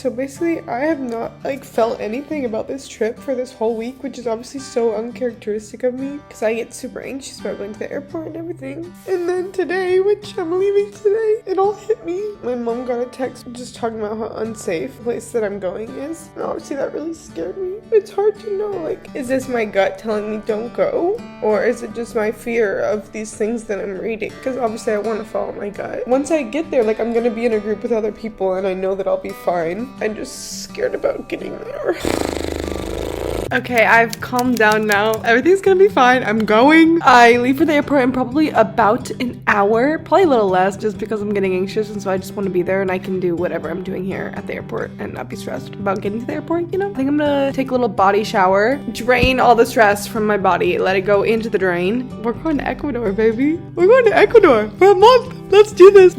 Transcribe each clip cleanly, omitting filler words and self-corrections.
So basically, I have not felt anything about this trip for this whole week, which is obviously so uncharacteristic of me because I get super anxious about going to the airport and everything. And then today, which I'm leaving today, it all hit me. My mom got a text just talking about how unsafe the place that I'm going is. And obviously that really scared me. It's hard to know, is this my gut telling me don't go? Or is it just my fear of these things that I'm reading? Because obviously I want to follow my gut. Once I get there, I'm going to be in a group with other people and I know that I'll be fine. I'm just scared about getting there. Okay, I've calmed down now. Everything's gonna be fine. I'm going. I leave for the airport in probably about an hour, probably a little less just because I'm getting anxious and so I just want to be there and I can do whatever I'm doing here at the airport and not be stressed about getting to the airport, you know? I think I'm gonna take a little body shower, drain all the stress from my body, let it go into the drain. We're going to Ecuador, baby. We're going to Ecuador for a month. Let's do this.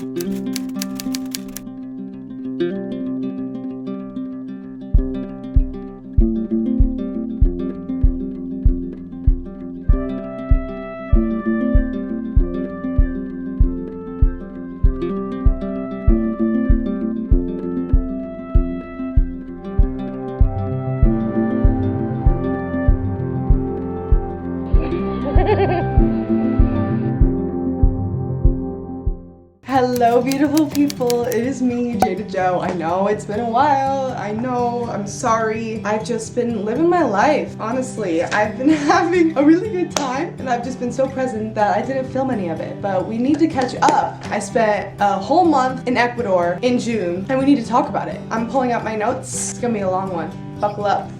Hello beautiful people, it is me, Jada Joe. I know it's been a while, I know, I'm sorry. I've just been living my life, honestly. I've been having a really good time and I've just been so present that I didn't film any of it, but we need to catch up. I spent a whole month in Ecuador in June and we need to talk about it. I'm pulling out my notes, it's gonna be a long one. Buckle up,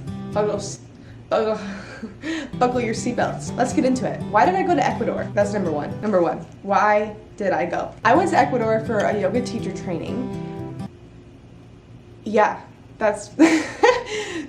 buckle your seatbelts. Let's get into it. Why did I go to Ecuador? That's number one. Why did I go? I went to Ecuador for a yoga teacher training. Yeah, that's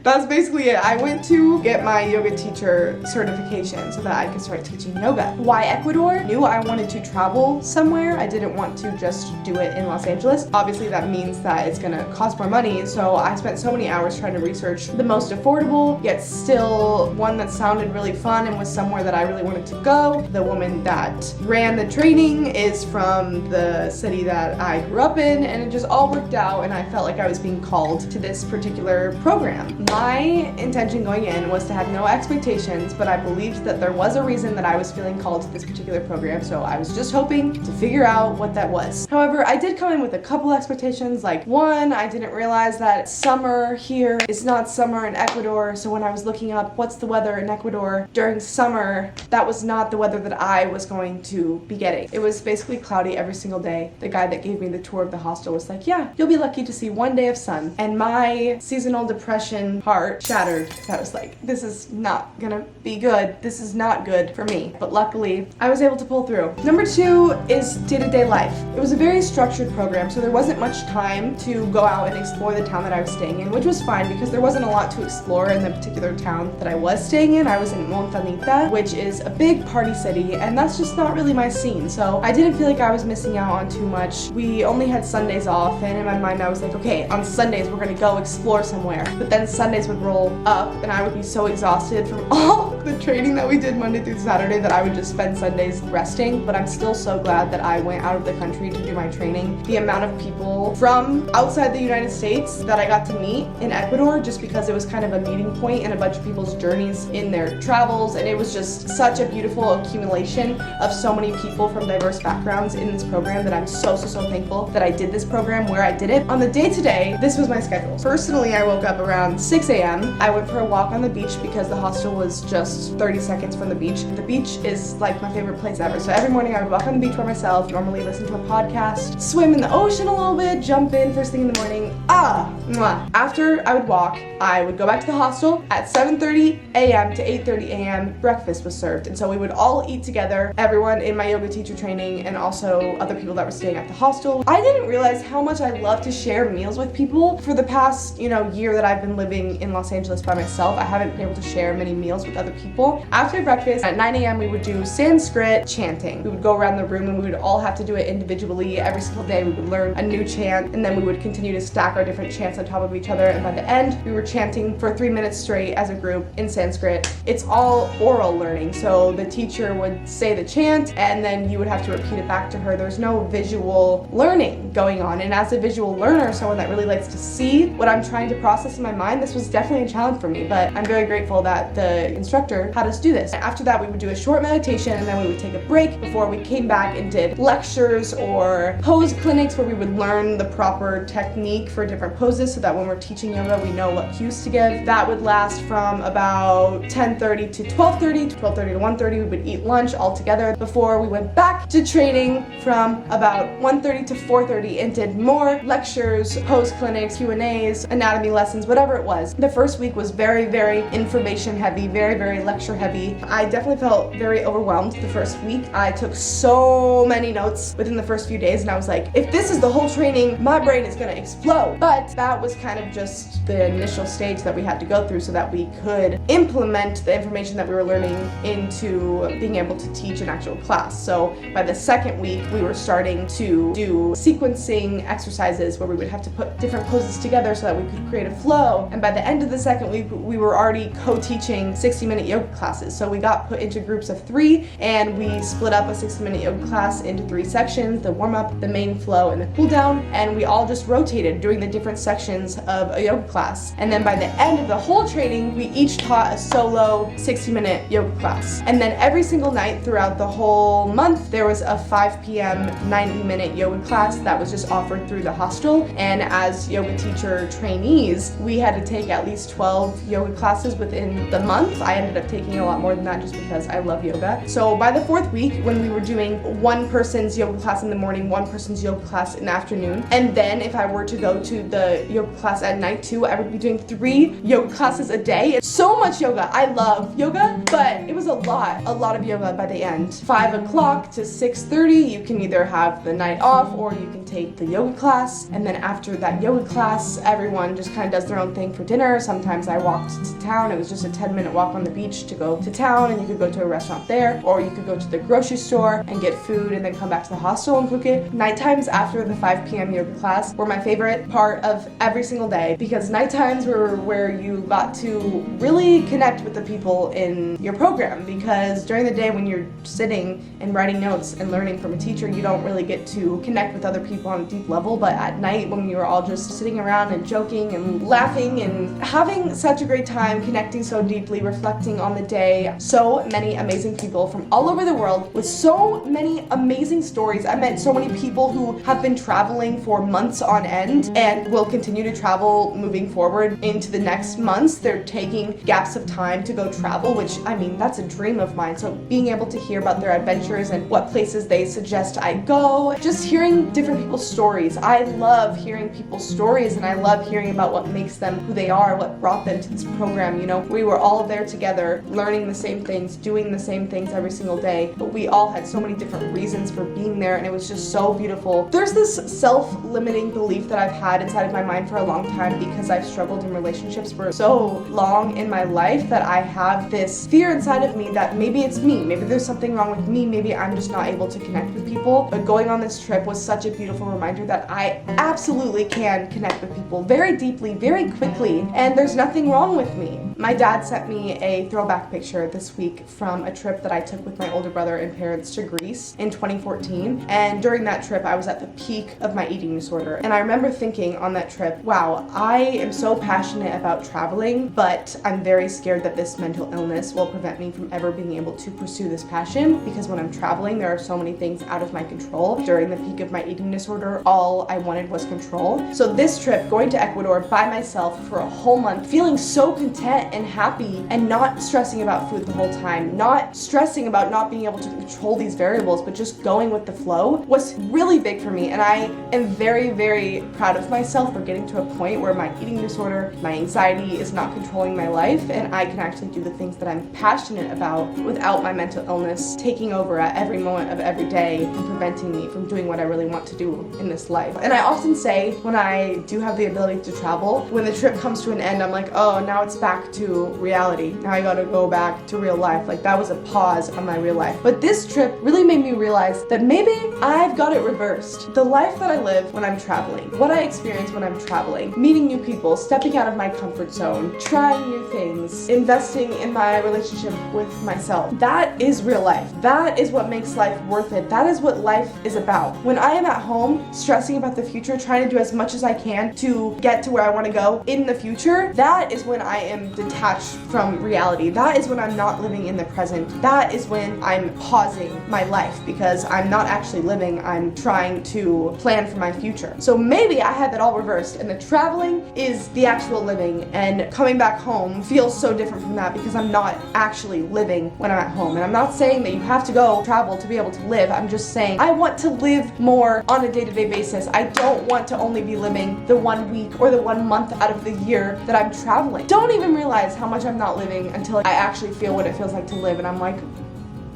that's basically it. I went to get my yoga teacher certification so that I could start teaching yoga. Why Ecuador? Knew I wanted to travel somewhere. I didn't want to just do it in Los Angeles. Obviously that means that it's gonna cost more money, so I spent so many hours trying to research the most affordable, yet still one that sounded really fun and was somewhere that I really wanted to go. The woman that ran the training is from the city that I grew up in, and it just all worked out and I felt like I was being called to this particular program. My intention going in was to have no expectations, but I believed that there was a reason that I was feeling called to this particular program, so I was just hoping to figure out what that was. However, I did come in with a couple expectations. One, I didn't realize that summer here is not summer in Ecuador, so when I was looking up what's the weather in Ecuador during summer, that was not the weather that I was going to be getting. It was basically cloudy every single day. The guy that gave me the tour of the hostel was like, yeah, you'll be lucky to see one day of sun. And my seasonal depression heart shattered. I was like, this is not gonna be good. This is not good for me. But luckily, I was able to pull through. Number two is day-to-day life. It was a very structured program, so there wasn't much time to go out and explore the town that I was staying in, which was fine because there wasn't a lot to explore in the particular town that I was staying in. I was in Montanita, which is a big party city, and that's just not really my scene. So I didn't feel like I was missing out on too much. We only had Sundays off, and in my mind I was like, okay, on Sundays we're gonna go explore somewhere. But then Sundays would roll up and I would be so exhausted from all the training that we did Monday through Saturday that I would just spend Sundays resting. But I'm still so glad that I went out of the country to do my training. The amount of people from outside the United States that I got to meet in Ecuador, just because it was kind of a meeting point in a bunch of people's journeys in their travels, and it was just such a beautiful accumulation of so many people from diverse backgrounds in this program that I'm so thankful that I did this program where I did it. On the day-to-day, this was my schedule. Personally, I woke up around 6 a.m. I went for a walk on the beach because the hostel was just 30 seconds from the beach. The beach is like my favorite place ever. So every morning I would walk on the beach by myself, normally listen to a podcast, swim in the ocean a little bit, jump in first thing in the morning. Mwah. After I would walk, I would go back to the hostel. At 7:30 a.m. to 8:30 a.m. breakfast was served. And so we would all eat together, everyone in my yoga teacher training and also other people that were staying at the hostel. I didn't realize how much I love to share meals with people. For the past, year that I've been living in Los Angeles by myself, I haven't been able to share many meals with other people. After breakfast at 9 a.m. we would do Sanskrit chanting. We would go around the room and we would all have to do it individually. Every single day we would learn a new chant, and then we would continue to stack our different chants on top of each other, and by the end we were chanting for 3 minutes straight as a group in Sanskrit. It's all oral learning, so the teacher would say the chant and then you would have to repeat it back to her. There's no visual learning going on, and as a visual learner, someone that really likes to see what I'm trying to process in my mind, this was definitely a challenge for me, but I'm very grateful that the instructor had us do this. After that we would do a short meditation, and then we would take a break before we came back and did lectures or pose clinics where we would learn the proper technique for different poses so that when we're teaching yoga we know what cues to give. That would last from about 10:30 to 12:30, 12:30 to 1:30. We would eat lunch all together before we went back to training from about 1:30 to 4:30 and did more lectures, pose clinics, Q&As, anatomy lessons, whatever it was. The first week was very, very information heavy, very, very lecture heavy. I definitely felt very overwhelmed the first week. I took so many notes within the first few days, and I was like, if this is the whole training, my brain is gonna explode. But that was kind of just the initial stage that we had to go through so that we could implement the information that we were learning into being able to teach an actual class. So by the second week, we were starting to do sequencing exercises where we would have to put different poses together so that we could create a flow. And by the end of the second week, we were already co-teaching 60-minute yoga classes. So we got put into groups of 3, and we split up a 60-minute yoga class into 3 sections: the warm-up, the main flow, and the cool-down. And we all just rotated doing the different sections of a yoga class. And then by the end of the whole training, we each taught a solo 60-minute yoga class. And then every single night throughout the whole month, there was a 5 p.m. 90-minute yoga class that was just offered through the hostel. And as yoga teacher trainees, we had to take at least 12 yoga classes within the month. I ended up taking a lot more than that just because I love yoga. So by the 4th week, when we were doing one person's yoga class in the morning, one person's yoga class in the afternoon, and then if I were to go to the yoga class at night too, I would be doing 3 yoga classes a day. It's so much yoga. I love yoga, but it was a lot of yoga by the end. 5 o'clock to 6:30, you can either have the night off or you can take the yoga class. And then after that yoga class, everyone just kind of does their own thing for dinner. Sometimes I walked to town. It was just a 10-minute walk on the beach to go to town, and you could go to a restaurant there, or you could go to the grocery store and get food and then come back to the hostel and cook it. Night times after the 5 p.m. yoga class were my favorite part of every single day, because night times were where you got to really connect with the people in your program, because during the day when you're sitting and writing notes and learning from a teacher, you don't really get to connect with other people on a deep level. But at night, when you were all just sitting around and joking and laughing and having such a great time, connecting so deeply, reflecting on the day, so many amazing people from all over the world with so many amazing stories. I met so many people who have been traveling for months on end and will continue to travel moving forward into the next months. They're taking gaps of time to go travel, which, I mean, that's a dream of mine. So being able to hear about their adventures and what places they suggest I go, just hearing different people's stories. I love hearing people's stories, and I love hearing about what makes them who they are, what brought them to this program. You know, we were all there together, learning the same things, doing the same things every single day, but we all had so many different reasons for being there, and it was just so beautiful. There's this self-limiting belief that I've had inside of my mind for a long time, because I've struggled in relationships for so long in my life, that I have this fear inside of me that maybe it's me, maybe there's something wrong with me, maybe I'm just not able to connect with people. But going on this trip was such a beautiful reminder that I absolutely can connect with people very deeply, very quickly, and there's nothing wrong with me. My dad sent me a throwback picture this week from a trip that I took with my older brother and parents to Greece in 2014, and during that trip I was at the peak of my eating disorder. And I remember thinking on that trip, wow, I am so passionate about traveling, but I'm very scared that this mental illness will prevent me from ever being able to pursue this passion, because when I'm traveling there are so many things out of my control. During the peak of my eating disorder, all I wanted was control. So this trip, going to Ecuador by myself for a whole month, feeling so content and happy and not stressing about food the whole time, not stressing about not being able to control these variables, but just going with the flow, was really big for me. And I am very, very proud of myself for getting to a point where my eating disorder, my anxiety is not controlling my life, and I can actually do the things that I'm passionate about without my mental illness taking over at every moment of every day and preventing me from doing what I really want to do, do in this life. And I often say when I do have the ability to travel, when the trip comes to an end, I'm like, oh, now it's back to reality. Now I gotta go back to real life. Like that was a pause on my real life. But this trip really made me realize that maybe I've got it reversed. The life that I live when I'm traveling, what I experience when I'm traveling, meeting new people, stepping out of my comfort zone, trying new things, investing in my relationship with myself, that is real life. That is what makes life worth it. That is what life is about. When I am at home stressing about the future, trying to do as much as I can to get to where I want to go in the future, that is when I am detached from reality. That is when I'm not living in the present. That is when I'm pausing my life because I'm not actually living, I'm trying to plan for my future. So maybe I had that all reversed and the traveling is the actual living, and coming back home feels so different from that because I'm not actually living when I'm at home. And I'm not saying that you have to go travel to be able to live. I'm just saying I want to live more on a day-to-day basis. I don't want to only be living the 1 week or the 1 month out of the year that I'm traveling. Don't even realize how much I'm not living until I actually feel what it feels like to live, and I'm like,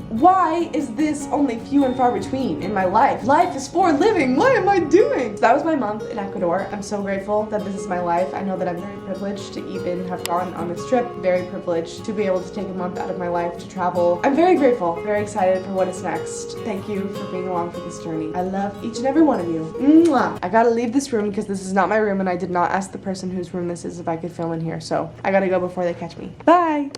why is this only few and far between in my life? Life is for living. What am I doing? So that was my month in Ecuador. I'm so grateful that this is my life. I know that I'm very privileged to even have gone on this trip. Very privileged to be able to take a month out of my life to travel. I'm very grateful, very excited for what is next. Thank you for being along for this journey. I love each and every one of you. Mwah. I gotta leave this room because this is not my room and I did not ask the person whose room this is if I could film in here. So I gotta go before they catch me. Bye.